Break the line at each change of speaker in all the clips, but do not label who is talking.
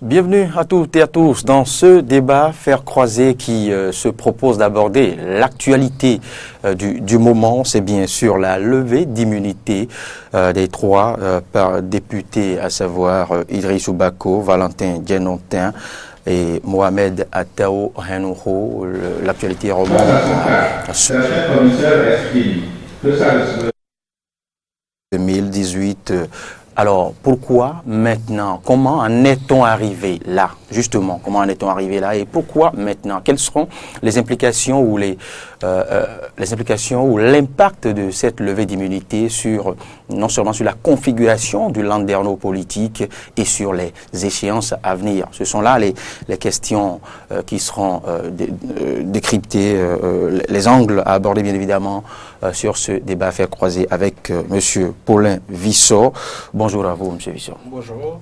Bienvenue à toutes et à tous dans ce débat Faire croiser qui se propose d'aborder l'actualité du moment. C'est bien sûr la levée d'immunité des trois députés, à savoir Idrissou Bako, Valentin Djenontin et Mohamed Attao Henouho. L'actualité remonte à 2018. Alors, pourquoi maintenant? Comment en est-on arrivé là? Justement, comment en est-on arrivé là? Et pourquoi maintenant? Quelles seront les implications ou l'impact de cette levée d'immunité sur, non seulement sur la configuration du landerneau politique et sur les échéances à venir? Ce sont là les questions qui seront décryptées, les angles à aborder bien évidemment sur ce débat Faire croiser avec Monsieur Paulin Vissot. Bonjour à vous, Monsieur Vissot.
Bonjour.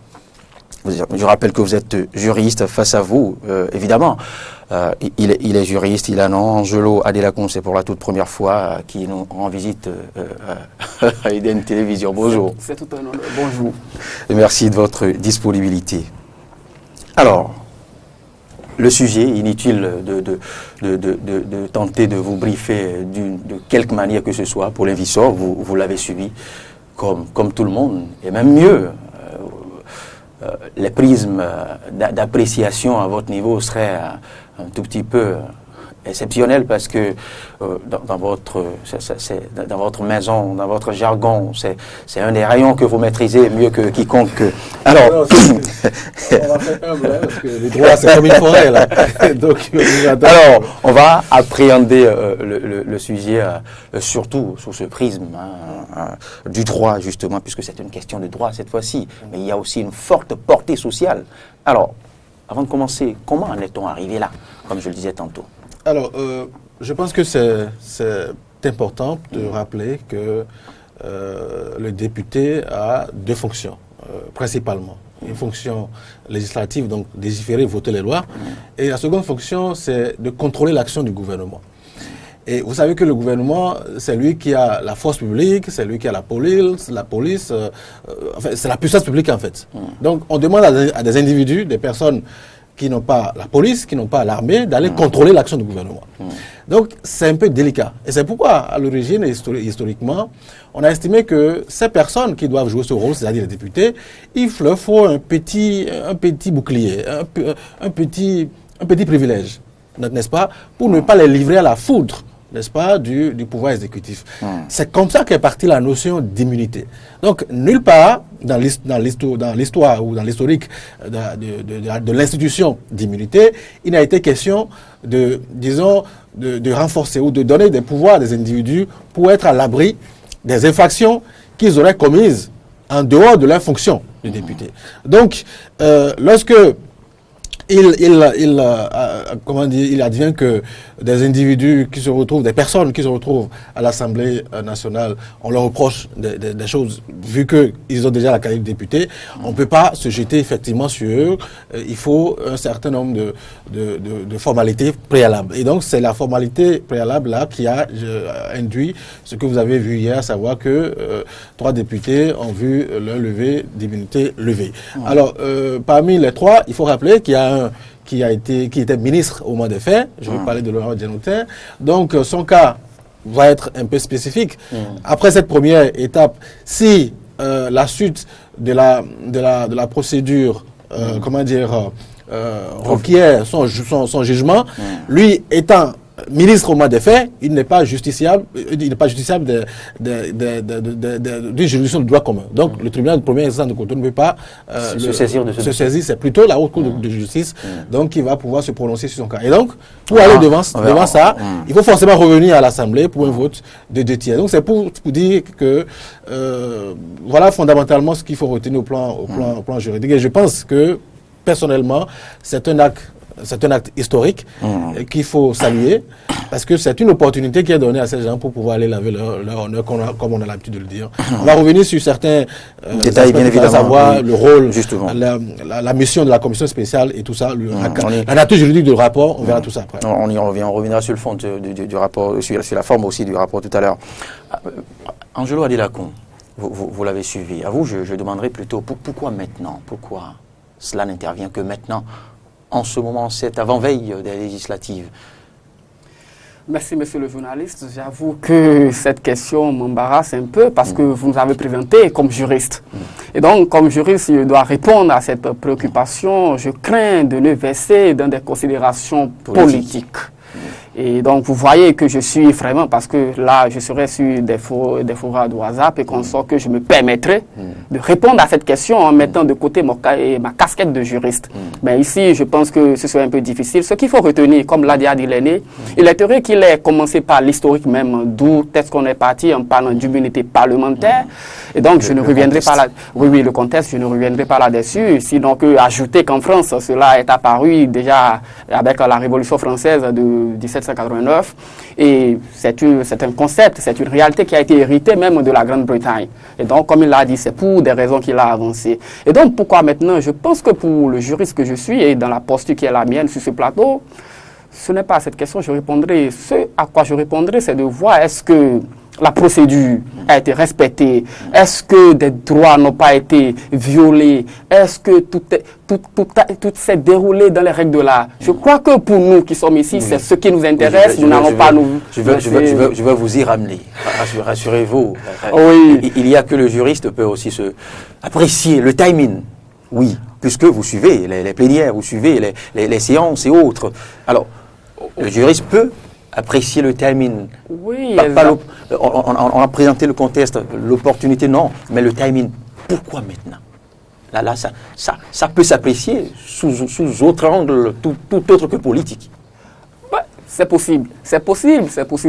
Je rappelle que vous êtes juriste. Face à vous, évidemment, il est juriste, il a un nom. Angelo Adélacon, c'est pour la toute première fois qui nous rend visite à Eden Télévision. Bonjour.
C'est tout un honneur. Bonjour.
Et merci de votre disponibilité. Alors, le sujet, inutile de tenter de vous briefer de quelque manière que ce soit. Pour les Vissot, vous l'avez suivi comme tout le monde, et même mieux. Les prismes d'appréciation à votre niveau seraient un tout petit peu exceptionnels parce que dans votre maison, dans votre jargon, c'est un des rayons que vous maîtrisez mieux que quiconque. Alors,
on va faire humble, parce que les droits, c'est comme une forêt, là. Donc,
alors, on va appréhender le sujet surtout sous ce prisme du droit, justement, puisque c'est une question de droit cette fois-ci. Mais il y a aussi une forte portée sociale. Alors, avant de commencer, comment en est-on arrivé là, comme je le disais tantôt?
Alors, je pense que c'est important de rappeler que le député a deux fonctions, principalement. Une fonction législative, donc légiférer, voter les lois. Et la seconde fonction, c'est de contrôler l'action du gouvernement. Et vous savez que le gouvernement, c'est lui qui a la force publique, c'est lui qui a la police, enfin, c'est la puissance publique en fait. Donc on demande à des individus, des personnes qui n'ont pas la police, qui n'ont pas l'armée, d'aller contrôler l'action du gouvernement. Donc c'est un peu délicat. Et c'est pourquoi, à l'origine, historiquement, on a estimé que ces personnes qui doivent jouer ce rôle, c'est-à-dire les députés, il leur faut un petit bouclier, un petit privilège, n'est-ce pas, pour ne pas les livrer à la foudre, n'est-ce pas, du pouvoir exécutif. C'est comme ça qu'est partie la notion d'immunité. Donc, nulle part dans l'histoire ou dans l'historique de l'institution d'immunité, il n'a été question de renforcer ou de donner des pouvoirs à des individus pour être à l'abri des infractions qu'ils auraient commises en dehors de leur fonction de député. Donc, lorsque il advient que des individus qui se retrouvent, des personnes qui se retrouvent à l'Assemblée nationale, on leur reproche des choses, vu qu'ils ont déjà la qualité de député, on ne peut pas se jeter effectivement sur eux. Il faut un certain nombre de formalités préalables. Et donc, c'est la formalité préalable là qui a induit ce que vous avez vu hier, à savoir que 3 députés ont vu leur levée d'immunité levée. Alors, parmi les 3, il faut rappeler qu'il y a un qui était ministre au moment des faits, je vais parler de Laurent Djenontin. Donc son cas va être un peu spécifique. Après cette première étape, si la suite de la procédure, requiert son jugement, lui étant ministre au moment des faits, il n'est pas justiciable d'une juridiction de droit commun. Donc, le tribunal de première instance de Cotonou ne peut pas
se saisir de ce
saisir. C'est plutôt la haute cour de justice, donc qui va pouvoir se prononcer sur son cas. Et donc, pour aller devant ça, il faut forcément revenir à l'Assemblée pour un vote de 2 tiers. Donc, c'est pour dire que voilà fondamentalement ce qu'il faut retenir au plan juridique. Et je pense que personnellement, c'est un acte historique qu'il faut saluer parce que c'est une opportunité qui est donnée à ces gens pour pouvoir aller laver leur honneur comme on a l'habitude de le dire. On va revenir sur certains
détails, bien évidemment,
à savoir le rôle,
justement,
la mission de la commission spéciale et tout ça, la nature juridique du rapport, on verra tout ça après.
On y revient, on reviendra sur le fond du rapport, sur la forme aussi du rapport tout à l'heure. Angelo Adélacon, vous l'avez suivi. À vous, je demanderai plutôt pourquoi maintenant? Pourquoi cela n'intervient que maintenant, en ce moment, cette avant-veille des législatives?
Merci, monsieur le journaliste. J'avoue que cette question m'embarrasse un peu parce que vous nous avez présenté comme juriste. Et donc, comme juriste, je dois répondre à cette préoccupation. Je crains de le verser dans des considérations politiques. Et donc, vous voyez que je suis vraiment, parce que là, je serais sur des forats de WhatsApp et qu'on sort que je me permettrais de répondre à cette question en mettant de côté ma casquette de juriste. Mais ici, je pense que ce serait un peu difficile. Ce qu'il faut retenir, comme l'a dit Adi Lenné, il est heureux qu'il ait commencé par l'historique même, d'où est-ce qu'on est parti en parlant d'immunité parlementaire. Et donc, je ne reviendrai pas là. Oui, le contexte, je ne reviendrai pas là-dessus. Sinon, ajouter qu'en France, cela est apparu déjà avec la Révolution française de 1789. Et c'est un concept, c'est une réalité qui a été héritée même de la Grande-Bretagne. Et donc, comme il l'a dit, c'est pour des raisons qu'il a avancées. Et donc, pourquoi maintenant? Je pense que pour le juriste que je suis et dans la posture qui est la mienne sur ce plateau, ce n'est pas à cette question que je répondrai. Ce à quoi je répondrai, c'est de voir est-ce que la procédure a été respectée, est-ce que des droits n'ont pas été violés, est-ce que tout s'est déroulé dans les règles de l'art. Je crois que pour nous qui sommes ici, c'est ce qui nous intéresse. Nous n'allons pas nous...
Je veux vous y ramener. Rassurez-vous.
Oui.
Il n'y a que le juriste peut aussi apprécier le timing. Oui, puisque vous suivez les plénières, vous suivez les séances et autres. Alors, le juriste peut apprécier le timing.
Oui,
on a présenté le contexte, l'opportunité, non, mais le timing. Pourquoi maintenant? Là, ça peut s'apprécier sous autre angle, tout autre que politique.
Ouais, c'est possible,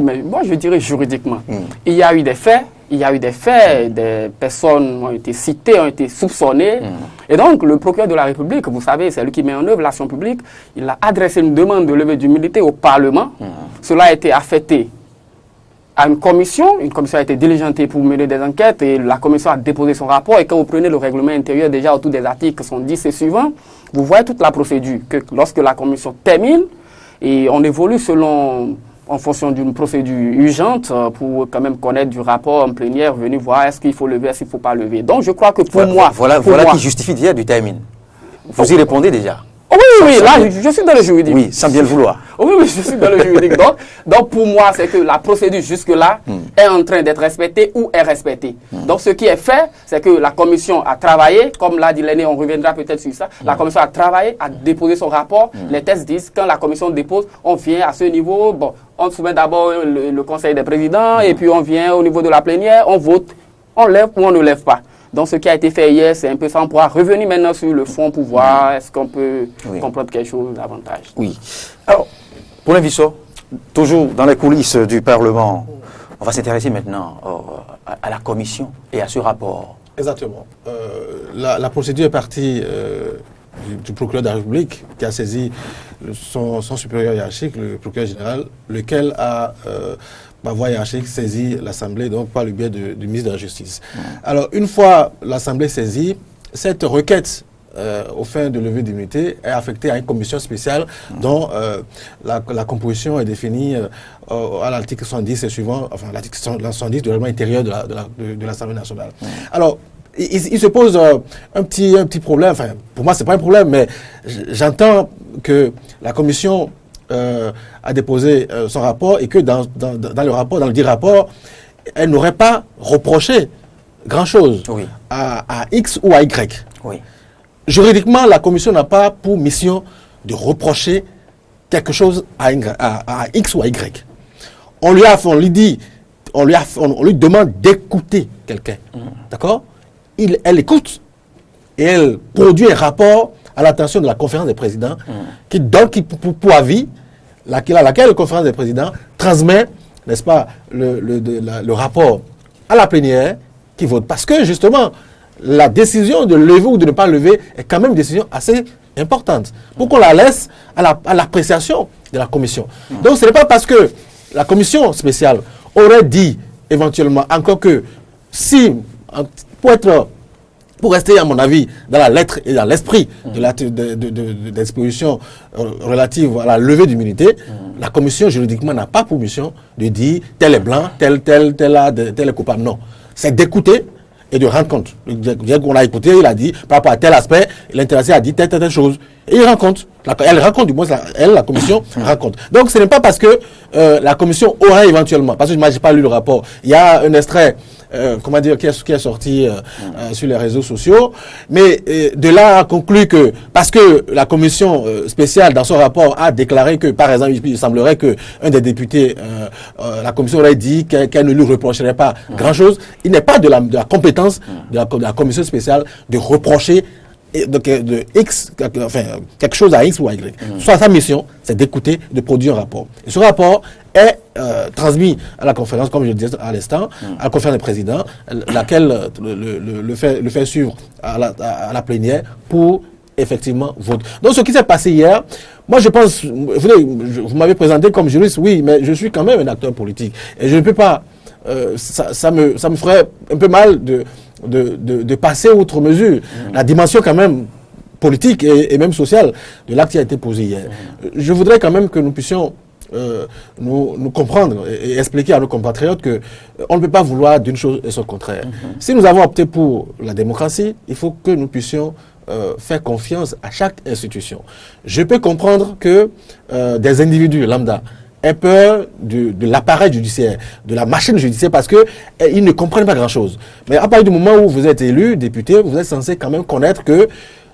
mais moi je dirais juridiquement. Il y a eu des faits, des personnes ont été citées, ont été soupçonnées. Et donc, le procureur de la République, vous savez, c'est lui qui met en œuvre l'action publique, il a adressé une demande de levée d'immunité au Parlement. Cela a été affecté à une commission a été diligentée pour mener des enquêtes et la commission a déposé son rapport. Et quand vous prenez le règlement intérieur déjà autour des articles 110 et suivants, vous voyez toute la procédure, que lorsque la commission termine, et on évolue en fonction d'une procédure urgente pour quand même connaître du rapport en plénière, venir voir est-ce qu'il faut lever, est-ce qu'il ne faut pas lever. Donc je crois que pour moi...
Voilà qui justifie déjà du timing. Vous y répondez déjà.
Oui, là, je suis dans le juridique.
Oui, sans bien le vouloir.
Oui, je suis dans le juridique. Donc pour moi, c'est que la procédure jusque-là est en train d'être respectée ou est respectée. Donc ce qui est fait, c'est que la commission a travaillé, comme l'a dit Lenné, on reviendra peut-être sur ça, la commission a travaillé, a déposé son rapport. Les textes disent, quand la commission dépose, on vient à ce niveau, bon, on soumet d'abord le conseil des présidents, et puis on vient au niveau de la plénière, on vote, on lève ou on ne lève pas. Donc, ce qui a été fait hier, c'est un peu ça. On pourra revenir maintenant sur le fond pour voir est-ce qu'on peut comprendre quelque chose davantage.
Oui. Alors, pour l'invisseur, toujours dans les coulisses du Parlement, on va s'intéresser maintenant à la commission et à ce rapport.
Exactement. La procédure est partie du procureur de la République qui a saisi son supérieur hiérarchique, le procureur général, lequel a... par voie hiérarchique, saisit l'Assemblée, donc par le biais du ministre de la Justice. Alors, une fois l'Assemblée saisie, cette requête aux fins de levée d'immunité est affectée à une commission spéciale dont la composition est définie à l'article 110 et suivant, enfin l'article 110 du règlement intérieur de l'Assemblée nationale. Alors, il se pose un petit problème, enfin, pour moi, c'est pas un problème, mais j'entends que la commission a déposé son rapport et que dans le dit rapport, elle n'aurait pas reproché grand-chose à X ou à Y.
Oui.
Juridiquement, la commission n'a pas pour mission de reprocher quelque chose à X ou à Y. On lui demande d'écouter quelqu'un. D'accord? Elle écoute et elle produit un rapport à l'attention de la conférence des présidents, qui donne pour avis, laquelle la conférence des présidents transmet, n'est-ce pas, le rapport à la plénière qui vote. Parce que justement, la décision de lever ou de ne pas lever est quand même une décision assez importante, pour qu'on la laisse à l'appréciation de la commission. Donc ce n'est pas parce que la commission spéciale aurait dit éventuellement, encore que si, pour rester, à mon avis, dans la lettre et dans l'esprit de dispositions relatives à la levée d'immunité, la commission juridiquement n'a pas pour mission de dire tel est blanc, tel est coupable. Non. C'est d'écouter et de rendre compte. Le directeur qu'on a écouté, il a dit, par rapport à tel aspect, l'intéressé a dit telle chose. Et il rend compte. Elle raconte, du moins, la commission raconte. Donc, ce n'est pas parce que la commission aurait éventuellement, parce que moi, j'ai pas lu le rapport, il y a un extrait, qui est sorti sur les réseaux sociaux, mais de là a conclu que, parce que la commission spéciale, dans son rapport, a déclaré que, par exemple, il semblerait que un des députés, la commission aurait dit qu'elle ne lui reprocherait pas grand-chose. Il n'est pas de la compétence de la commission spéciale de reprocher quelque chose à X ou à Y. Soit sa mission, c'est d'écouter, de produire un rapport. Et ce rapport est transmis à la conférence, comme je le disais à l'instant, à la conférence des présidents, laquelle le fait suivre à la plénière pour effectivement voter. Donc ce qui s'est passé hier, moi je pense, vous m'avez présenté comme juriste, oui, mais je suis quand même un acteur politique. Et je ne peux pas, ça me ferait un peu mal de passer outre mesure la dimension quand même politique et même sociale de l'acte qui a été posé hier. Je voudrais quand même que nous puissions nous comprendre et expliquer à nos compatriotes que on ne peut pas vouloir d'une chose et son contraire. Si nous avons opté pour la démocratie, il faut que nous puissions faire confiance à chaque institution. Je peux comprendre que des individus lambda aient peur de l'appareil judiciaire, de la machine judiciaire, parce que ils ne comprennent pas grand-chose. Mais à partir du moment où vous êtes élu, député, vous êtes censé quand même connaître que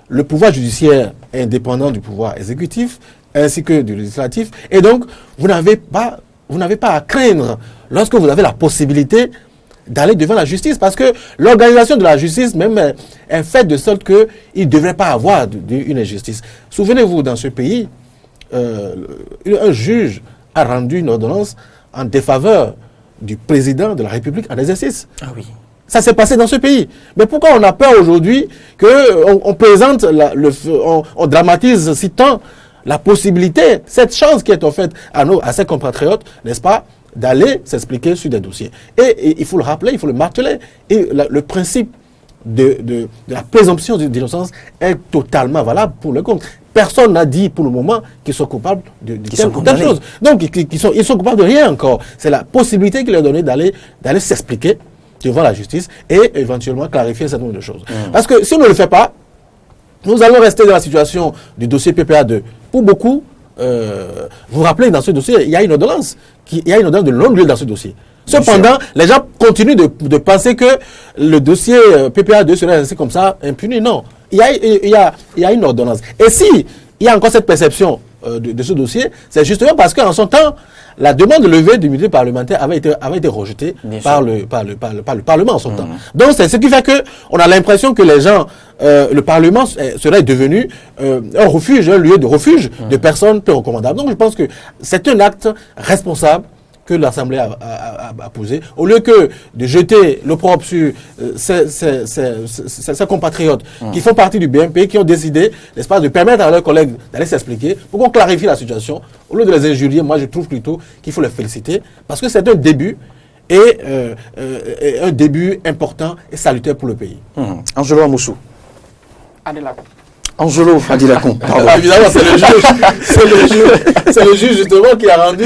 le pouvoir judiciaire est indépendant du pouvoir exécutif, ainsi que du législatif, et donc vous n'avez pas à craindre lorsque vous avez la possibilité d'aller devant la justice, parce que l'organisation de la justice même est faite de sorte qu'il ne devrait pas avoir une injustice. Souvenez-vous, dans ce pays, un juge a rendu une ordonnance en défaveur du président de la République en exercice.
Ah oui.
Ça s'est passé dans ce pays. Mais pourquoi on a peur aujourd'hui qu'on présente, on dramatise si tant la possibilité, cette chance qui est offerte à ses compatriotes, n'est-ce pas, d'aller s'expliquer sur des dossiers. Et il faut le rappeler, il faut le marteler. Et le principe de la présomption d'innocence est totalement valable pour le compte. Personne n'a dit pour le moment qu'ils sont coupables de telle chose. Donc, ils sont coupables de rien encore. C'est la possibilité qu'il leur est donnée d'aller s'expliquer devant la justice et éventuellement clarifier un certain nombre de choses. Parce que si on ne le fait pas, nous allons rester dans la situation du dossier PPA2. Pour beaucoup, vous vous rappelez, dans ce dossier, il y a une ordonnance de longue durée dans ce dossier. Cependant, les gens continuent de penser que le dossier PPA2 serait resté comme ça, impuni. Non, il y a une ordonnance. Et si il y a encore cette perception de ce dossier, c'est justement parce qu'en son temps, la demande de levée d'immunité parlementaire avait été rejetée par le Parlement en son temps. Donc c'est ce qui fait qu'on a l'impression que les gens, le Parlement serait devenu un refuge, un lieu de refuge de personnes peu recommandables. Donc je pense que c'est un acte responsable que l'Assemblée a posé, au lieu que de jeter l'opprobre sur ses compatriotes qui font partie du BMP, qui ont décidé, n'est-ce pas, de permettre à leurs collègues d'aller s'expliquer, pour qu'on clarifie la situation, au lieu de les injurier, moi je trouve plutôt qu'il faut les féliciter, parce que c'est un début, et un début important et salutaire pour le pays.
Angelo Amoussou.
Adélacon.
Angelo Adélacon.
Évidemment, c'est le juge justement qui a rendu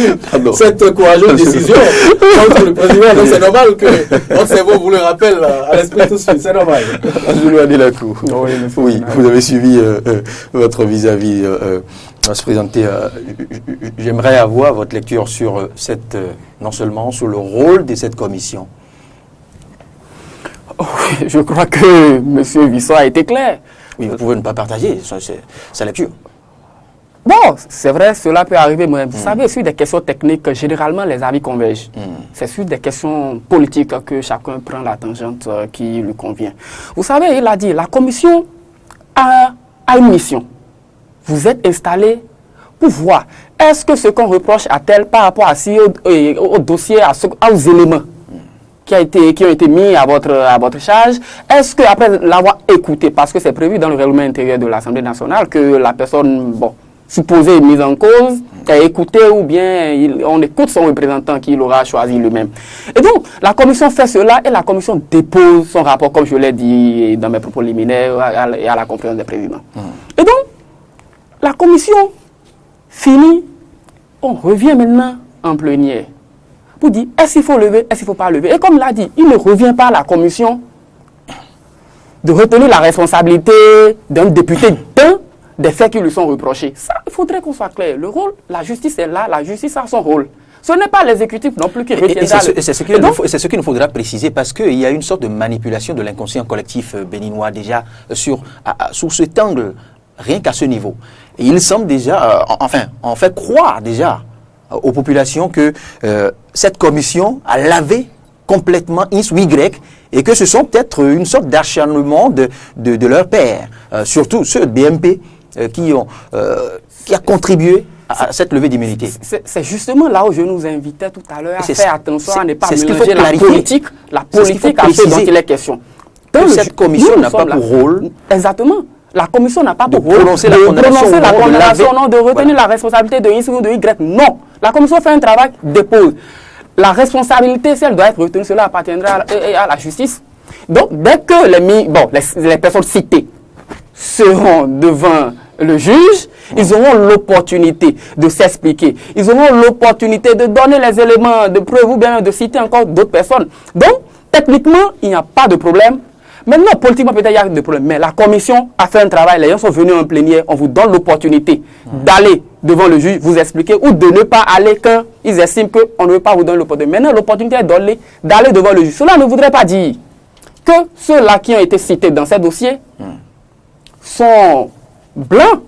cette courageuse décision contre le président. Donc c'est normal que votre cerveau vous le rappelle à l'esprit tout de suite. C'est normal.
Angelo Adélacon. Oui, vous avez suivi votre vis-à-vis. On va se présenter. J'aimerais avoir votre lecture sur non seulement sur le rôle de cette commission.
Oh, je crois que M. Vissot a été clair.
Oui, vous pouvez ne pas partager sa lecture.
Bon, c'est vrai, cela peut arriver, mais vous savez, sur des questions techniques, généralement, les avis convergent. C'est sur des questions politiques que chacun prend la tangente qui lui convient. Vous savez, il a dit, la commission a une mission. Vous êtes installé pour voir, est-ce que ce qu'on reproche à tel par rapport au dossier, aux éléments qui ont été mis à votre charge, est-ce qu'après l'avoir écouté, parce que c'est prévu dans le règlement intérieur de l'Assemblée nationale que la personne, supposée mise en cause, est écoutée ou bien on écoute son représentant qu'il aura choisi lui-même. Et donc, la commission fait cela et la commission dépose son rapport, comme je l'ai dit dans mes propos liminaires, à la conférence des présidents. Et donc, la commission finit, on revient maintenant en plénière pour dire est-ce qu'il faut lever, est-ce qu'il ne faut pas lever. Et comme l'a dit, il ne revient pas à la commission de retenir la responsabilité d'un député des faits qui lui sont reprochés. Ça, il faudrait qu'on soit clair. Le rôle, la justice est là, la justice a son rôle. Ce n'est pas l'exécutif non plus qui retiendra.
C'est ce qu'il nous faudra préciser parce qu'il y a une sorte de manipulation de l'inconscient collectif béninois déjà sous cet angle, rien qu'à ce niveau. Et il semble déjà, on fait croire déjà aux populations que cette commission a lavé complètement X ou Y et que ce sont peut-être une sorte d'acharnement de leur père, surtout ceux de BMP qui a contribué à cette levée d'immunité.
C'est justement là où je nous invitais tout à l'heure à faire attention à ne pas mélanger la politique à ce dont il est question.
Cette commission n'a pas pour rôle.
Exactement. La commission n'a pas pour rôle
de prononcer la condamnation,
non, de retenir la responsabilité de X ou de Y. Non. La commission fait un travail, dépose. La responsabilité, si elle doit être retenue, cela appartiendra à la justice. Donc, dès que les personnes citées seront devant le juge, ils auront l'opportunité de s'expliquer. Ils auront l'opportunité de donner les éléments de preuve ou bien de citer encore d'autres personnes. Donc, techniquement, il n'y a pas de problème. Maintenant, politiquement, peut-être il y a des problèmes. Mais la commission a fait un travail. Les gens sont venus en plénière. On vous donne l'opportunité d'aller devant le juge, vous expliquer ou de ne pas aller quand ils estiment qu'on ne veut pas vous donner l'opportunité. Maintenant, l'opportunité est d'aller devant le juge. Cela ne voudrait pas dire que ceux-là qui ont été cités dans ces dossiers sont blancs.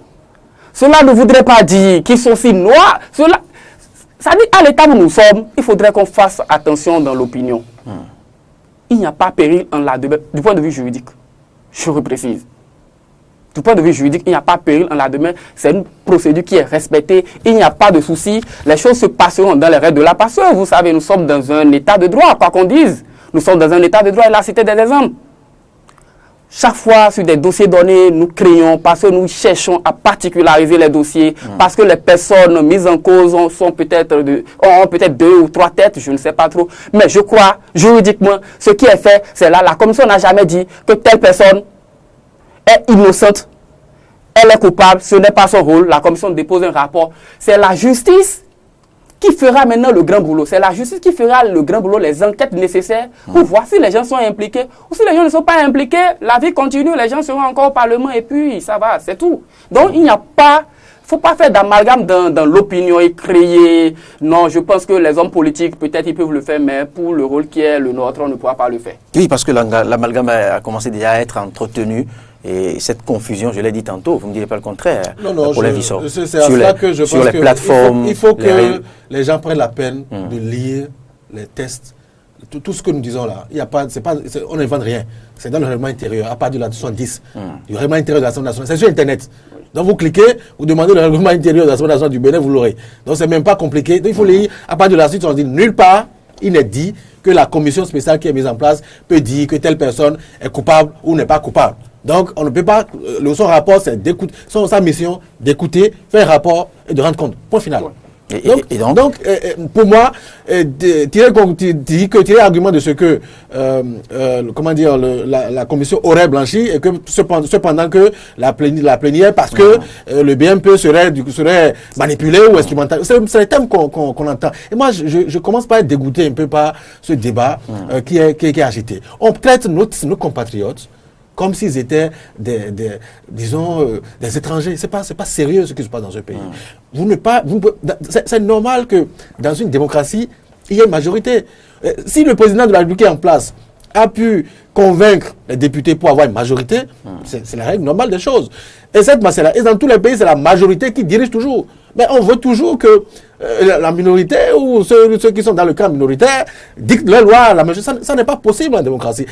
Cela ne voudrait pas dire qu'ils sont si noirs. Ça dit, à l'état où nous sommes, il faudrait qu'on fasse attention dans l'opinion. Il n'y a pas péril en la demeure, du point de vue juridique. Je reprécise. Du point de vue juridique, il n'y a pas péril en la demeure. C'est une procédure qui est respectée. Il n'y a pas de souci. Les choses se passeront dans les règles de la parce que vous savez, nous sommes dans un état de droit, quoi qu'on dise. Nous sommes dans un état de droit et la cité des exemples. Chaque fois, sur des dossiers donnés, nous créons parce que nous cherchons à particulariser les dossiers, parce que les personnes mises en cause ont peut-être 2 ou 3 têtes, je ne sais pas trop. Mais je crois, juridiquement, ce qui est fait, c'est là. La commission n'a jamais dit que telle personne est innocente, elle est coupable, ce n'est pas son rôle. La commission dépose un rapport. C'est la justice qui fera maintenant le grand boulot. C'est la justice qui fera le grand boulot, les enquêtes nécessaires pour voir si les gens sont impliqués ou si les gens ne sont pas impliqués. La vie continue, les gens seront encore au Parlement et puis ça va, c'est tout. Donc il n'y a pas, faut pas faire d'amalgame dans l'opinion et créer. Non, je pense que les hommes politiques, peut-être ils peuvent le faire, mais pour le rôle qui est le nôtre, on ne pourra pas le faire.
Oui, parce que l'amalgame a commencé déjà à être entretenu. Et cette confusion, je l'ai dit tantôt, vous ne me direz pas le contraire.
Non, c'est à
cela
que je pense
sur les plateformes.
Il faut que les gens prennent la peine de lire les tests. Tout ce que nous disons là, il y a pas, on n'invente rien. C'est dans le règlement intérieur, à partir de la 70. Du règlement intérieur de l'Assemblée nationale. C'est sur Internet. Donc vous cliquez, vous demandez le règlement intérieur de l'Assemblée nationale du Bénin, vous l'aurez. Donc c'est même pas compliqué. Donc il faut lire à partir de la 70. Nulle part, il n'est dit que la commission spéciale qui est mise en place peut dire que telle personne est coupable ou n'est pas coupable. Donc, on ne peut pas. Son rapport, c'est d'écouter. Sa mission, d'écouter, faire un rapport et de rendre compte. Point final. Donc, pour moi, tirer argument de ce que, la commission aurait blanchi et que cependant que la plénière, parce que le BMP serait manipulé ou instrumental. C'est les thèmes qu'on entend. Et moi, je commence par être dégoûté un peu par ce débat qui est agité. On traite nos compatriotes comme s'ils étaient des étrangers. C'est pas sérieux ce qui se passe dans ce pays. C'est normal que dans une démocratie, il y ait une majorité. Si le président de la République est en place a pu convaincre les députés pour avoir une majorité, c'est la règle normale des choses. Et et dans tous les pays, c'est la majorité qui dirige toujours. Mais on veut toujours que la minorité ou ceux qui sont dans le camp minoritaire dictent les lois. Ça n'est pas possible en démocratie.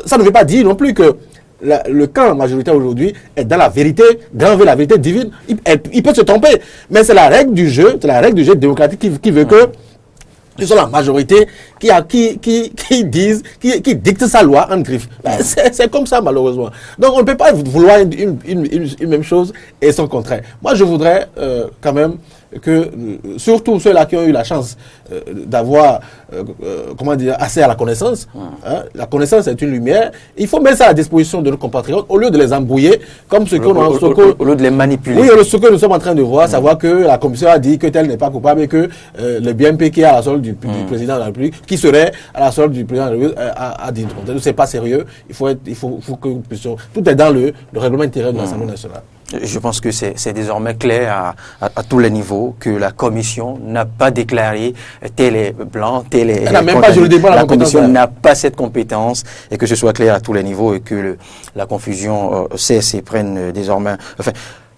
Ça ne veut pas dire non plus que le camp majoritaire aujourd'hui est dans la vérité, dans la vérité divine. Il peut se tromper, mais c'est la règle du jeu, démocratique qui veut que ce soit la majorité qui dicte sa loi en griffe. C'est comme ça malheureusement. Donc on ne peut pas vouloir une même chose et son contraire. Moi je voudrais quand même surtout ceux-là qui ont eu la chance d'avoir, accès à la connaissance, la connaissance est une lumière, il faut mettre ça à la disposition de nos compatriotes au lieu de les embrouiller, comme
au lieu de les manipuler.
Oui, ce que nous sommes en train de voir, savoir que la commission a dit que tel n'est pas coupable et que le BNP qui est à la solde du président de la République, qui serait à la solde du président de la République, a dit. Donc, c'est pas sérieux, il faut que nous puissions... Tout est dans le règlement intérieur de l'Assemblée nationale.
Je pense que c'est désormais clair à tous les niveaux que la Commission n'a pas déclaré tel est blanc, tel est...
Elle n'a même pas juridiquement la compétence.
La Commission n'a pas cette compétence et que ce soit clair à tous les niveaux et que la confusion cesse et prenne désormais... Enfin,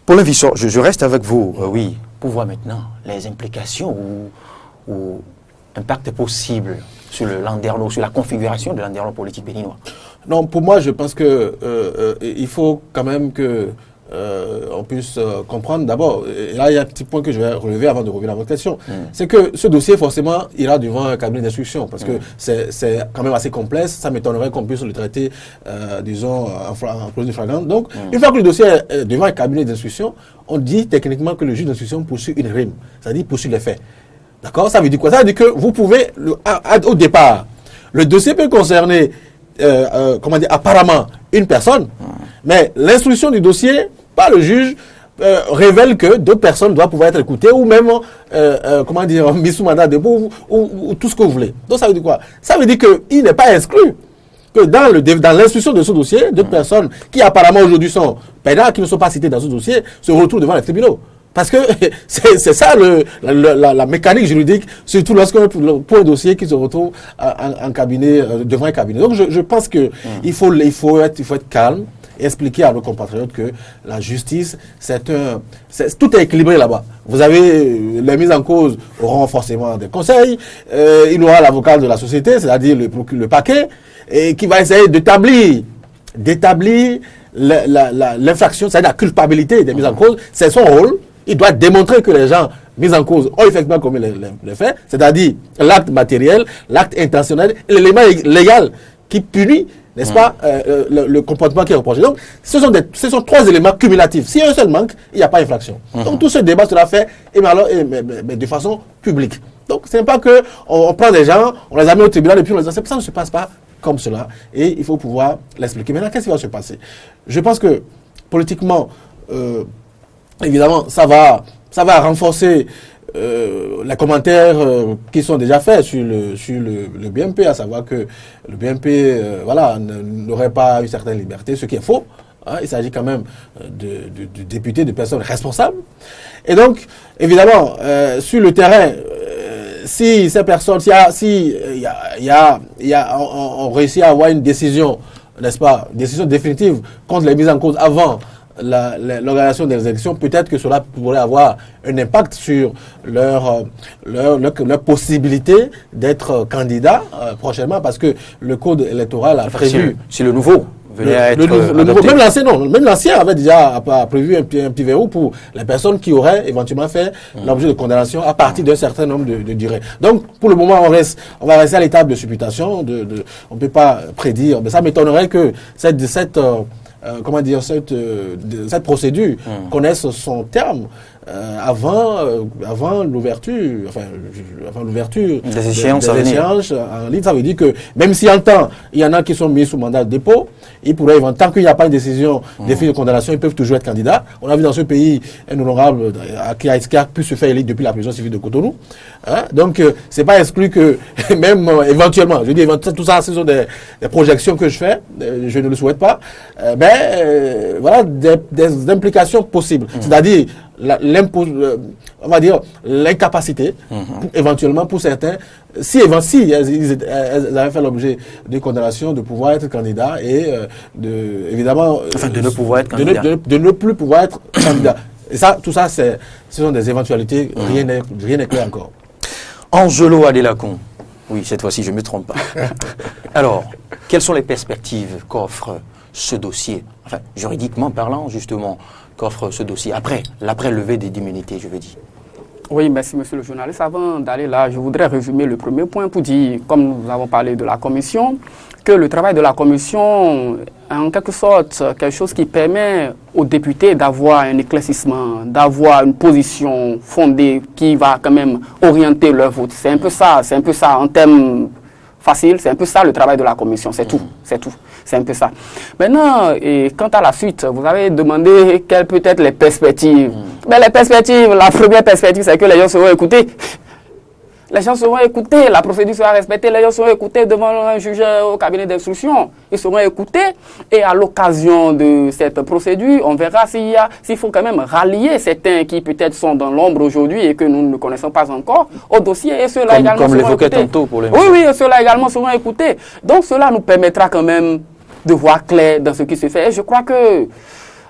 Paulin Vissot, je reste avec vous. Oui, pour voir maintenant les implications ou impact possible sur le landerneau, sur la configuration de landerneau politique béninois.
Non, pour moi, je pense que il faut quand même que on puisse comprendre d'abord, et là il y a un petit point que je vais relever avant de revenir à votre question, c'est que ce dossier forcément ira devant un cabinet d'instruction parce que c'est quand même assez complexe, ça m'étonnerait qu'on puisse le traiter, disons, en clause de flagrance. Donc, une fois que le dossier est devant un cabinet d'instruction, on dit techniquement que le juge d'instruction poursuit une rime, c'est-à-dire poursuit les faits. D'accord? Ça veut dire quoi? Ça veut dire que vous pouvez, au départ, le dossier peut concerner, apparemment une personne, mais l'instruction du dossier par le juge révèle que d'autres personnes doivent pouvoir être écoutées ou même, mis sous mandat de dépôt ou tout ce que vous voulez. Donc ça veut dire quoi? Ça veut dire qu'il n'est pas exclu que dans l'instruction de ce dossier, d'autres personnes qui apparemment aujourd'hui sont pénales, qui ne sont pas citées dans ce dossier, se retrouvent devant les tribunaux. Parce que c'est ça la mécanique juridique, surtout pour un dossier qui se retrouve en cabinet, devant un cabinet. Donc je pense que il faut être calme et expliquer à nos compatriotes que la justice, tout est équilibré là-bas. Vous avez les mises en cause auront forcément des conseils, il y aura l'avocat de la société, c'est-à-dire le parquet, et qui va essayer d'établir l'infraction, c'est-à-dire la culpabilité des mises en cause. C'est son rôle. Il doit démontrer que les gens mis en cause ont effectivement commis les faits, c'est-à-dire l'acte matériel, l'acte intentionnel, et l'élément légal qui punit, n'est-ce pas, le comportement qui est reproché. Donc, ce sont trois éléments cumulatifs. Si un seul manque, il n'y a pas infraction. Donc, tout ce débat sera fait mais de façon publique. Donc, ce n'est pas qu'on prend des gens, on les a mis au tribunal et puis on les a... Ça ne se passe pas comme cela. Et il faut pouvoir l'expliquer. Maintenant, qu'est-ce qui va se passer? Je pense que, politiquement, évidemment, ça va renforcer les commentaires qui sont déjà faits sur le BNP, à savoir que le BNP n'aurait pas une certaine liberté, ce qui est faux. Hein, il s'agit quand même de députés, de personnes responsables. Et donc, évidemment, sur le terrain, si ces personnes, on réussit à avoir une décision, n'est-ce pas, une décision définitive contre les mises en cause avant l'organisation des élections, peut-être que cela pourrait avoir un impact sur leur possibilité d'être candidat prochainement, parce que le code électoral a prévu...
Si le nouveau venait à être
adopté. Même l'ancien avait déjà prévu un petit verrou pour les personnes qui auraient éventuellement fait l'objet de condamnation à partir d'un certain nombre de durées. Donc, pour le moment, on va rester à l'étape de supputation, on ne peut pas prédire, mais ça m'étonnerait que cette procédure connaisse son terme avant l'ouverture,
des échéances
en ligne. Ça veut dire que même si en temps, il y en a qui sont mis sous mandat de dépôt, ils pourraient, tant qu'il n'y a pas une décision définie de condamnation, ils peuvent toujours être candidats. On a vu dans ce pays un honorable qui a pu se faire élire depuis la prison civile de Cotonou. Hein? Donc, c'est pas exclu que, même éventuellement, je dis tout ça, ce sont des projections que je fais, je ne le souhaite pas, voilà des implications possibles. C'est-à-dire, on va dire l'incapacité, éventuellement pour certains, si ils avaient fait l'objet de condamnation, de pouvoir être candidat et évidemment
de ne pouvoir être candidat.
De ne plus pouvoir être candidat. Et ça, tout ça, ce sont des éventualités, rien n'est clair encore.
Angelo Adelakun, oui, cette fois-ci je ne me trompe pas. Alors, quelles sont les perspectives qu'offre ce dossier, enfin juridiquement parlant justement, qu'offre ce dossier après levée des immunités, je veux dire?
Oui, merci monsieur le journaliste. Avant d'aller là, je voudrais résumer le premier point pour dire, comme nous avons parlé de la commission, que le travail de la commission est en quelque sorte quelque chose qui permet aux députés d'avoir un éclaircissement, d'avoir une position fondée qui va quand même orienter leur vote. C'est un peu ça en termes faciles, c'est un peu ça le travail de la commission, c'est tout. C'est un peu ça. Maintenant, et quant à la suite, vous avez demandé quelles peuvent être les perspectives. Mais les perspectives, la première perspective, c'est que les gens seront écoutés. Les gens seront écoutés, la procédure sera respectée, les gens seront écoutés devant un juge au cabinet d'instruction. Ils seront écoutés et à l'occasion de cette procédure, on verra s'il faut quand même rallier certains qui peut-être sont dans l'ombre aujourd'hui et que nous ne connaissons pas encore au dossier et ceux-là également seront écoutés.
Tantôt pour les
oui, ceux-là également seront écoutés. Donc cela nous permettra quand même de voir clair dans ce qui se fait. Et je crois que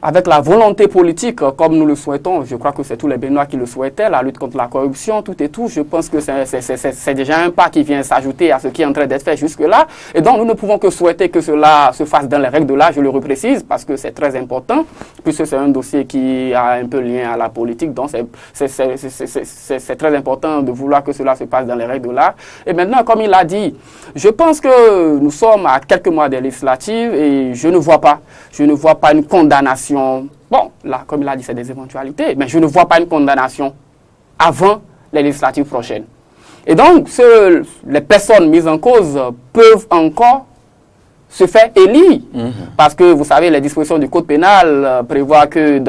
avec la volonté politique, comme nous le souhaitons, je crois que c'est tous les Béninois qui le souhaitaient, la lutte contre la corruption, tout et tout, je pense que c'est déjà un pas qui vient s'ajouter à ce qui est en train d'être fait jusque-là. Et donc, nous ne pouvons que souhaiter que cela se fasse dans les règles de l'art, je le reprécise, parce que c'est très important, puisque c'est un dossier qui a un peu lien à la politique. Donc, c'est très important de vouloir que cela se passe dans les règles de l'art. Et maintenant, comme il l'a dit, je pense que nous sommes à quelques mois des législatives et je ne vois pas une condamnation. Bon, là, comme il a dit, c'est des éventualités, mais je ne vois pas une condamnation avant les législatives prochaines. Et donc, les personnes mises en cause peuvent encore se faire élire. Parce que, vous savez, les dispositions du Code pénal prévoient que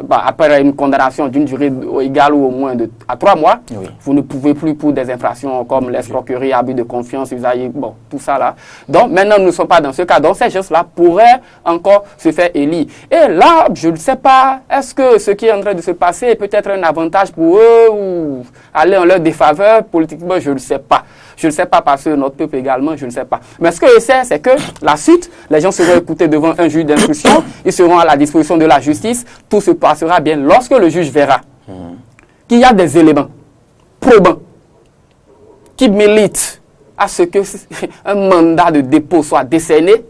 après une condamnation d'une durée égale ou au moins à 3 mois, vous ne pouvez plus pour des infractions comme l'escroquerie, abus de confiance, usage, bon, tout ça là. Donc, maintenant, nous ne sommes pas dans ce cas. Donc, ces gens-là pourraient encore se faire élire. Et là, je ne sais pas, est-ce que ce qui est en train de se passer est peut-être un avantage pour eux ou aller en leur défaveur politiquement, je ne sais pas. Je ne sais pas parce que notre peuple également, je ne sais pas. Mais ce que je sais, c'est que la suite, les gens seront écoutés devant un juge d'instruction, ils seront à la disposition de la justice, tout se passera bien lorsque le juge verra qu'il y a des éléments probants qui militent à ce qu'un mandat de dépôt soit décerné.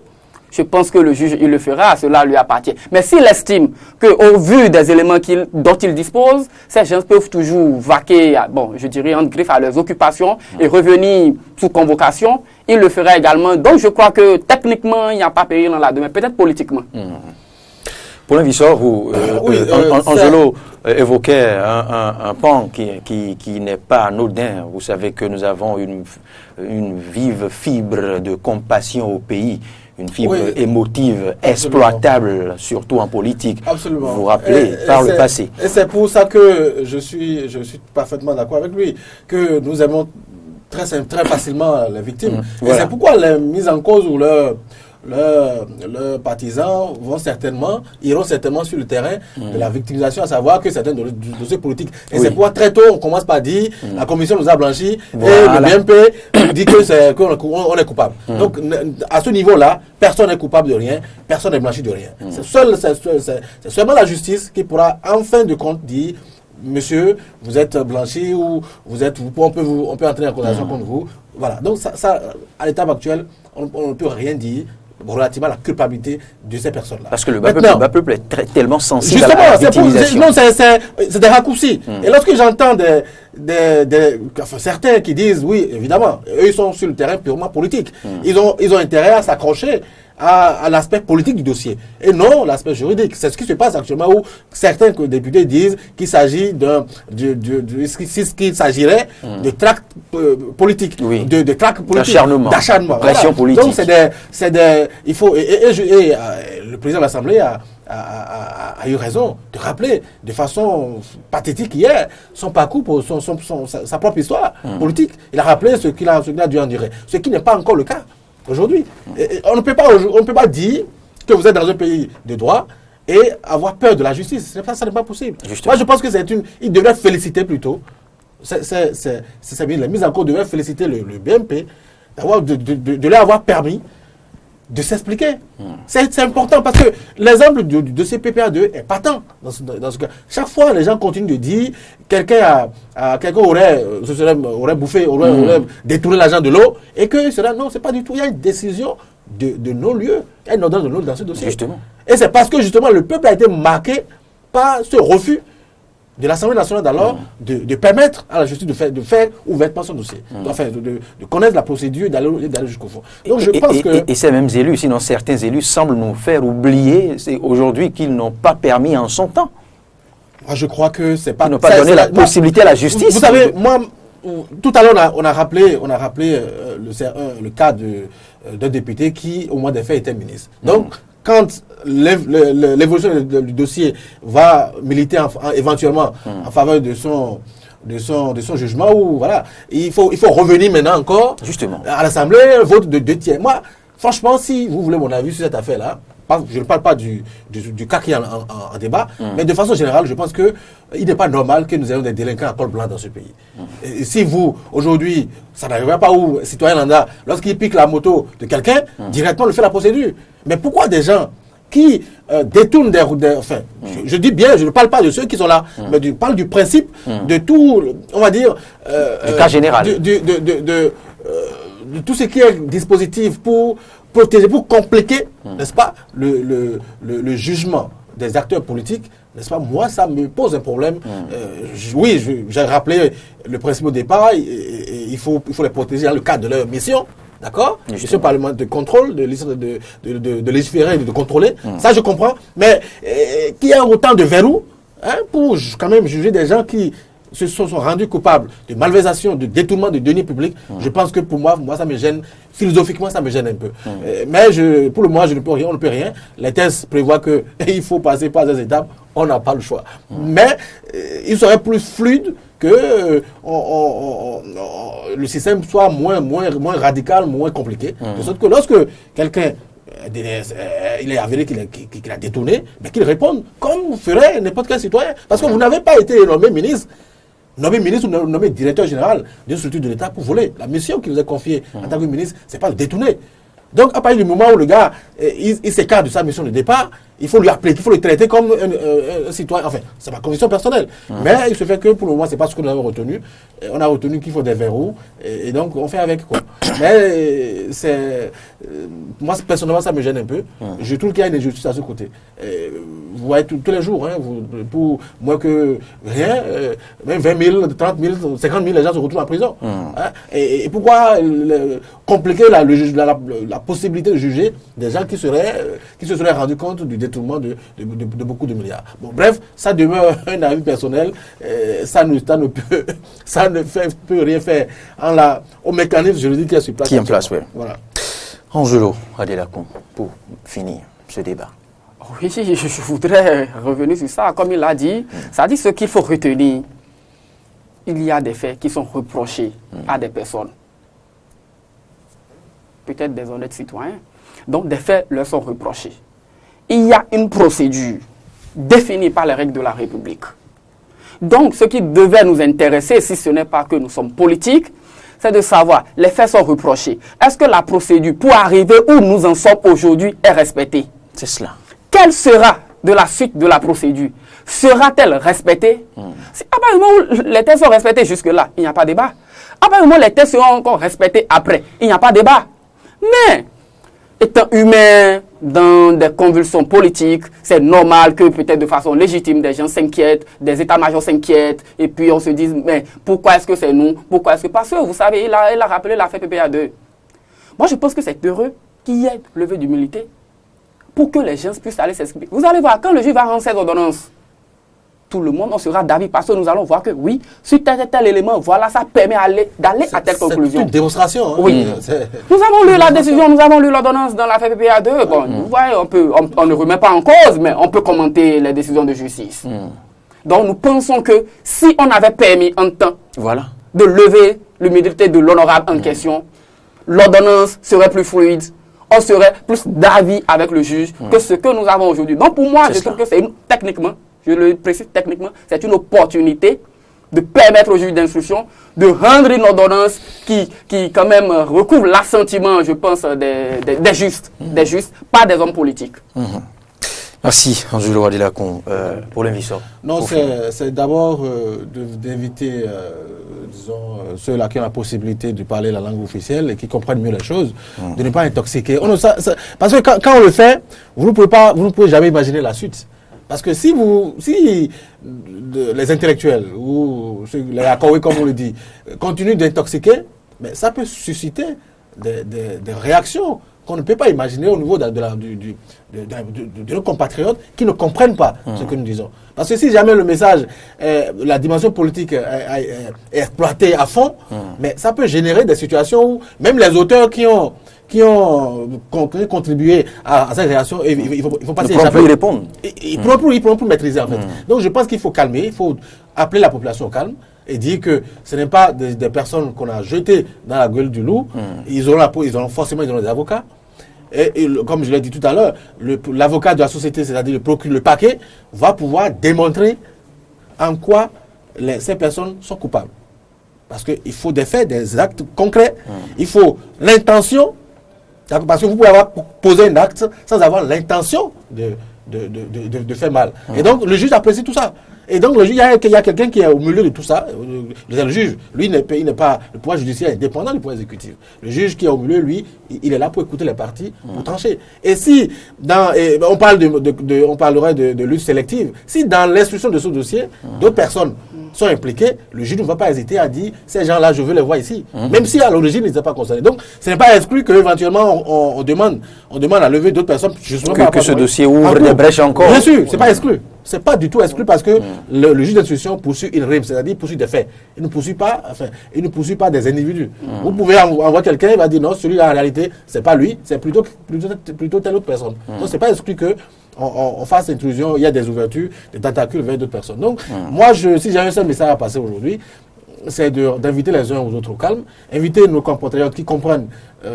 Je pense que le juge, il le fera, cela lui appartient. Mais s'il estime qu'au vu des éléments dont il dispose, ces gens peuvent toujours vaquer, je dirais, entre griffes à leurs occupations et revenir sous convocation, il le fera également. Donc je crois que techniquement, il n'y a pas péril dans la demeure, peut-être politiquement.
Paulin Vissor, Angelo évoquait un pan qui n'est pas anodin. Vous savez que nous avons une vive fibre de compassion au pays. Une fibre émotive, exploitable, surtout en politique.
Absolument.
Vous vous rappelez, par le passé.
Et c'est pour ça que je suis parfaitement d'accord avec lui, que nous aimons très facilement les victimes. Et c'est pourquoi les mises en cause ou leurs partisans iront certainement sur le terrain de la victimisation, à savoir que c'est un dossier politique. Et c'est pourquoi très tôt, on commence par dire la commission nous a blanchi et le BMP nous dit qu'on est coupable. Donc, à ce niveau-là, personne n'est coupable de rien, personne n'est blanchi de rien. C'est seulement la justice qui pourra, en fin de compte, dire monsieur, vous êtes blanchi ou on peut entrer en condamnation contre vous. Voilà. Donc, ça à l'étape actuelle, on ne peut rien dire relativement à la culpabilité de ces personnes-là.
Parce que le peuple est tellement sensible à la victimisation.
Non, c'est des raccourcis. Et lorsque j'entends certains qui disent, oui, évidemment, eux, ils sont sur le terrain purement politique. Ils ont intérêt à s'accrocher à l'aspect politique du dossier et non l'aspect juridique. C'est ce qui se passe actuellement où certains députés disent qu'il s'agit qu'il s'agirait de tracts politiques, de tracts politiques, d'acharnement,
pression politique.
Donc il faut le président de l'Assemblée a eu raison de rappeler de façon pathétique hier son parcours pour sa propre histoire politique. Il a rappelé ce qu'il a dû endurer, ce qui n'est pas encore le cas aujourd'hui. On ne peut pas dire que vous êtes dans un pays de droit et avoir peur de la justice. Ça n'est pas possible. Justement. Moi, je pense que il devrait féliciter plutôt. C'est bien, la mise en cause devrait féliciter le BMP de leur avoir permis de s'expliquer. C'est important parce que l'exemple du dossier PPA2 est patent dans ce cas. Chaque fois, les gens continuent de dire quelqu'un aurait bouffé, aurait détourné l'argent de l'eau et que cela, non, c'est pas du tout. Il y a une décision de non-lieu, il y a une ordonnance de non-lieu dans ce dossier.
Justement.
Et c'est parce que justement le peuple a été marqué par ce refus de l'Assemblée nationale d'alors de permettre à la justice de faire ouvertement son dossier, enfin de connaître la procédure et d'aller jusqu'au fond. Donc je pense que...
Et ces mêmes élus, sinon certains élus semblent nous faire oublier aujourd'hui qu'ils n'ont pas permis en son temps.
Moi je crois que c'est pas...
Ils n'ont pas donné la possibilité à la justice.
Vous savez, moi, tout à l'heure on a rappelé le cas d'un député qui au mois des faits était ministre. Donc quand l'évolution du dossier va militer éventuellement en faveur de son jugement, ou voilà, il faut revenir maintenant encore
justement
à l'Assemblée, un vote de 2 tiers. Moi, franchement, si vous voulez mon avis sur cette affaire-là, je ne parle pas du cas qui est en débat, mais de façon générale, je pense qu'il n'est pas normal que nous ayons des délinquants à col blanc dans ce pays. Et si vous, aujourd'hui, ça n'arriverait pas où, citoyen lambda, lorsqu'il pique la moto de quelqu'un, directement le fait la procédure. Mais pourquoi des gens qui détournent enfin, je dis bien, je ne parle pas de ceux qui sont là, mais je parle du principe de tout, on va dire...
du cas général.
De tout ce qui est dispositif pour protéger, pour compliquer, n'est-ce pas, le jugement des acteurs politiques, n'est-ce pas, moi, ça me pose un problème. Oui, j'ai rappelé le principe au départ, il faut les protéger dans le cadre de leur mission. D'accord? Mission parlementaire de contrôle, de légiférer et de contrôler. Ça, je comprends. Mais qu'il y a autant de verrous pour quand même juger des gens qui se sont rendus coupables de malversation, de détournement de deniers publics, je pense que pour moi, ça me gêne. Philosophiquement, ça me gêne un peu. Mais pour le moment, on ne peut rien. Les thèses prévoient qu'il faut passer par des étapes. On n'a pas le choix. Mais il serait plus fluide que le système soit moins radical, moins compliqué. De sorte que lorsque quelqu'un il est avéré qu'il a détourné, mais qu'il réponde comme ferait n'importe quel citoyen. Parce que vous n'avez pas été nommé ministre ou nommé directeur général d'une structure de l'État pour voler. La mission qui vous est confiée en tant que ministre, c'est pas de détourner. Donc, à partir du moment où le gars, il s'écarte de sa mission de départ, il faut lui appeler, il faut le traiter comme un citoyen. Enfin, c'est ma conviction personnelle. Mais il se fait que pour le moment, c'est pas ce que nous avons retenu. On a retenu qu'il faut des verrous. Et donc, on fait avec quoi. Mais moi, personnellement, ça me gêne un peu. Je trouve qu'il y a une injustice à ce côté. Vous voyez tous les jours, pour moins que rien, même 20 000, 30 000, 50 000, les gens se retrouvent en prison. Et pourquoi compliquer la possibilité de juger des gens qui se seraient rendus compte du détournement de beaucoup de milliards. Bon, bref, ça demeure un avis personnel. Ça ne peut rien faire au mécanisme juridique qui est sur place.
Qui est en place, oui.
Voilà.
Angelo Adelakun, pour finir ce débat.
Oui, je voudrais revenir sur ça. Comme il l'a dit, ça dit ce qu'il faut retenir. Il y a des faits qui sont reprochés à des personnes. Peut-être des honnêtes citoyens. Donc, des faits leur sont reprochés. Il y a une procédure définie par les règles de la République. Donc, ce qui devait nous intéresser, si ce n'est pas que nous sommes politiques, c'est de savoir, les faits sont reprochés. Est-ce que la procédure pour arriver où nous en sommes aujourd'hui est respectée?
C'est cela.
Quelle sera de la suite de la procédure? Sera-t-elle respectée? Si à partir du moment où les tests sont respectés jusque-là, il n'y a pas de débat. À partir du moment où les tests seront encore respectés après, il n'y a pas de débat. Mais, étant humain, dans des convulsions politiques, c'est normal que peut-être de façon légitime, des gens s'inquiètent, des états-majors s'inquiètent, et puis on se dit, mais pourquoi est-ce que c'est nous? Pourquoi est-ce que... Parce que, vous savez, il a rappelé l'affaire PPA2. Moi, je pense que c'est heureux qu'il y ait levé d'humilité pour que les gens puissent aller s'exprimer. Vous allez voir, quand le juge va rendre ses ordonnances, tout le monde en sera d'avis parce que nous allons voir que oui, sur tel élément, voilà, ça permet d'aller à telle conclusion.
C'est une démonstration. Hein.
Oui. Nous avons lu la décision, nous avons lu l'ordonnance dans l'affaire PPA2. Bon, vous voyez, on ne remet pas en cause, mais on peut commenter les décisions de justice. Donc nous pensons que si on avait permis en temps de lever l'humilité de l'honorable en question, l'ordonnance serait plus fluide. On serait plus d'avis avec le juge que ce que nous avons aujourd'hui. Donc pour moi, je trouve que c'est techniquement, je le précise techniquement, c'est une opportunité de permettre au juge d'instruction de rendre une ordonnance qui quand même recouvre l'assentiment, je pense, des justes, pas des hommes politiques.
Merci, Angelo Adelakun, pour l'invitation.
Non, c'est d'abord d'inviter, disons, ceux-là qui ont la possibilité de parler la langue officielle et qui comprennent mieux les choses, de ne pas intoxiquer. Parce que quand on le fait, vous ne pouvez jamais imaginer la suite. Parce que si les intellectuels, ou les Akawé, comme on le dit, continuent d'intoxiquer, mais ça peut susciter des réactions qu'on ne peut pas imaginer au niveau de nos compatriotes qui ne comprennent pas ce que nous disons. Parce que si jamais le message, la dimension politique est exploitée à fond, mais ça peut générer des situations où même les auteurs qui ont contribué à cette réaction, il faut pas s'y échapper.
Ils répondre.
Ils ne pourront plus maîtriser en fait. Donc je pense qu'il faut calmer, il faut appeler la population au calme et dire que ce n'est pas des personnes qu'on a jetées dans la gueule du loup. Ils auront forcément des avocats. Et comme je l'ai dit tout à l'heure, l'avocat de la société, c'est-à-dire le parquet, va pouvoir démontrer en quoi ces personnes sont coupables. Parce qu'il faut des faits, des actes concrets. Il faut l'intention. Parce que vous pouvez avoir posé un acte sans avoir l'intention de faire mal. Et donc, le juge apprécie tout ça. Et donc, il y a quelqu'un qui est au milieu de tout ça. Le juge, lui, il n'est pas le pouvoir judiciaire indépendant du pouvoir exécutif. Le juge qui est au milieu, lui, il est là pour écouter les parties, pour trancher. Et si, on parlerait de lutte sélective, si dans l'instruction de ce dossier, d'autres personnes sont impliquées, le juge ne va pas hésiter à dire, ces gens-là, je veux les voir ici. Même si à l'origine, ils n'étaient pas concernés. Donc, ce n'est pas exclu qu'éventuellement, on demande à lever d'autres personnes.
Que ce dossier ouvre des brèches encore.
Bien sûr, ce n'est pas exclu. C'est pas du tout exclu parce que le juge d'instruction poursuit une rime, c'est-à-dire poursuit des faits. Il ne poursuit pas des individus. Vous pouvez envoyer quelqu'un, il va dire non, celui-là en réalité, c'est pas lui, c'est plutôt telle autre personne. Donc c'est pas exclu que on fasse intrusion, il y a des ouvertures, des tentacules vers d'autres personnes. Donc moi, si j'ai un seul message à passer aujourd'hui, c'est d'inviter les uns aux autres au calme, inviter nos compatriotes qui comprennent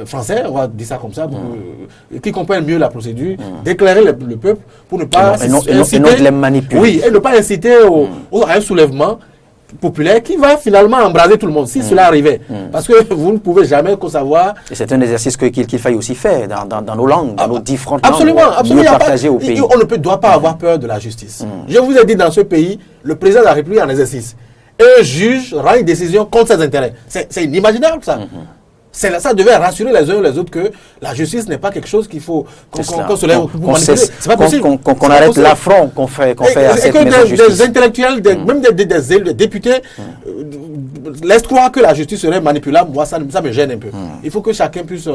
français, on va dire ça comme ça, qui comprennent mieux la procédure, d'éclairer le peuple pour ne pas
inciter, les manipuler.
Oui, et ne pas inciter à un soulèvement populaire qui va finalement embraser tout le monde, si cela arrivait. Parce que vous ne pouvez jamais savoir...
Et c'est un exercice qu'il faille aussi faire dans nos langues, dans nos différentes
absolument,
langues,
absolument,
partagées au pays.
On ne doit pas avoir peur de la justice. Je vous ai dit, dans ce pays, le président de la République en exercice. Un juge rend une décision contre ses intérêts. C'est inimaginable, ça. Ça devait rassurer les uns et les autres que la justice n'est pas quelque chose qu'il faut qu'on se lève pour manipuler. C'est pas possible.
Qu'on arrête l'affront qu'on fait à cette maison de justice.
Des intellectuels, même des députés laissent croire que la justice serait manipulable. Moi, ça me gêne un peu. Il faut que chacun puisse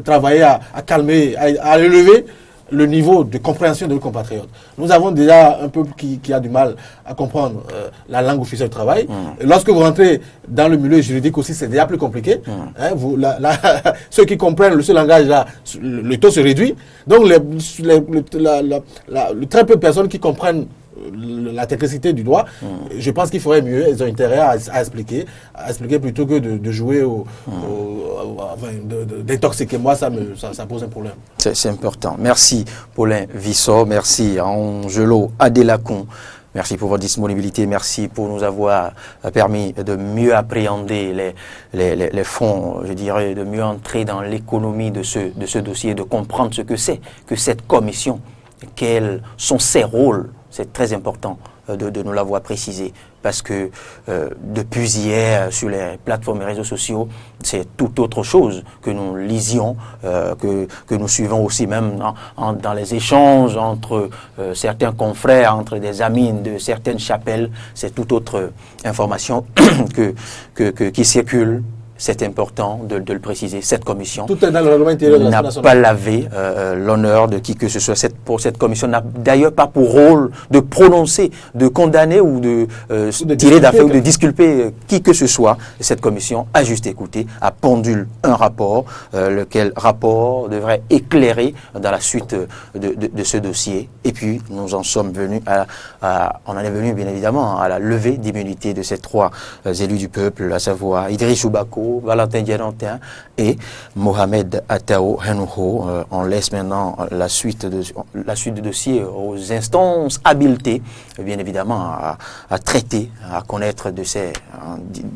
travailler à calmer, à élever le niveau de compréhension de nos compatriotes. Nous avons déjà un peuple qui a du mal à comprendre la langue officielle du travail. Et lorsque vous rentrez dans le milieu juridique aussi, c'est déjà plus compliqué. Ceux qui comprennent ce langage-là, le taux se réduit. Donc, le très peu de personnes qui comprennent la technicité du droit, je pense qu'il faudrait mieux, ils ont intérêt à expliquer plutôt que de jouer d'intoxiquer. Moi, ça pose un problème.
C'est important. Merci Paulin Vissot, merci Angelo Adelakun. Merci pour votre disponibilité, merci pour nous avoir permis de mieux appréhender les fonds, je dirais, de mieux entrer dans l'économie de ce dossier, de comprendre ce que c'est que cette commission, quels sont ses rôles. C'est très important de nous l'avoir précisé parce que depuis hier sur les plateformes et réseaux sociaux, c'est tout autre chose que nous lisions, que nous suivons aussi même dans les échanges entre certains confrères, entre des amis de certaines chapelles. C'est toute autre information qui circule. C'est important de le préciser. Cette commission n'a pas lavé l'honneur de qui que ce soit. Cette commission n'a d'ailleurs pas pour rôle de prononcer, de condamner ou de tirer d'affaire ou de disculper qui que ce soit. Cette commission a juste écouté, a pondu un rapport, lequel rapport devrait éclairer dans la suite de ce dossier. Et puis, nous en sommes venus on en est venu bien évidemment à la levée d'immunité de ces trois élus du peuple, à savoir Idriss Oubako, Valentin Diadantin et Mohamed Atao Henouho. On laisse maintenant la suite du dossier aux instances habilitées, bien évidemment, à traiter, à connaître de ces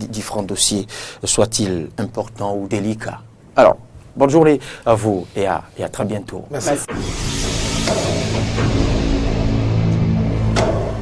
différents dossiers, soient-ils importants ou délicats. Alors, bonne journée à vous et à très bientôt.
Merci.